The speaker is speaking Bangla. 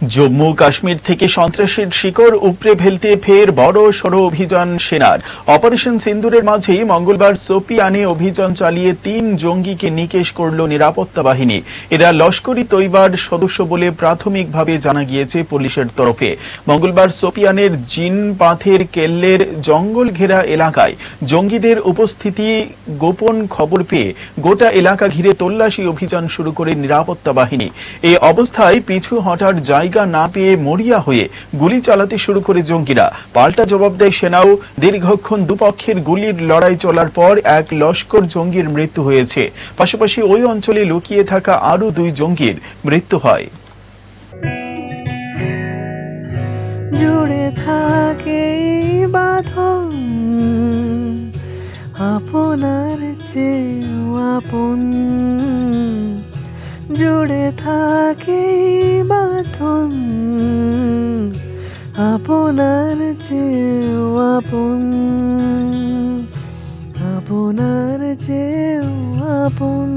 জম্মু কাশ্মীর থেকে সন্ত্রাসের শিকড় উপড়ে ফেলতে ফের বড় সড় অভিযান সেনার। অপারেশন সিন্দুরের মাঝেই মঙ্গলবার সোপিয়ানে অভিযান চালিয়ে ৩ জঙ্গিকে নিকেশ করল নিরাপত্তা বাহিনী। এরা লস্করি তৈবার সদস্য বলে প্রাথমিকভাবে জানা গিয়েছে পুলিশের তরফে। মঙ্গলবার সোপিয়ানের জিনপাথের কেল্লের জঙ্গল ঘেরা এলাকায় জঙ্গিদের উপস্থিতি গোপন খবর পেয়ে গোটা এলাকা ঘিরে তল্লাশি অভিযান শুরু করে নিরাপত্তা বাহিনী। এই অবস্থায় পিছু হটার জায়গা না পেয়ে মরিয়া হয়ে গুলি চালাতে শুরু করে জঙ্গিরা। পাল্টা জবাব দেয় সেনাও। দীর্ঘক্ষণ দুপক্ষের গুলির লড়াই চলার পর এক লস্কর জঙ্গির মৃত্যু হয়েছে। পাশাপাশি ওই অঞ্চলে লুকিয়ে থাকা আরো 2 জঙ্গির মৃত্যু হয়। জুড়ে থাকে বাঁধন আপনার চেয়েও আপন, জুড়ে থাকে বাঁধন আপনার চেয়েও আপন, আপনার চেয়েও আপন।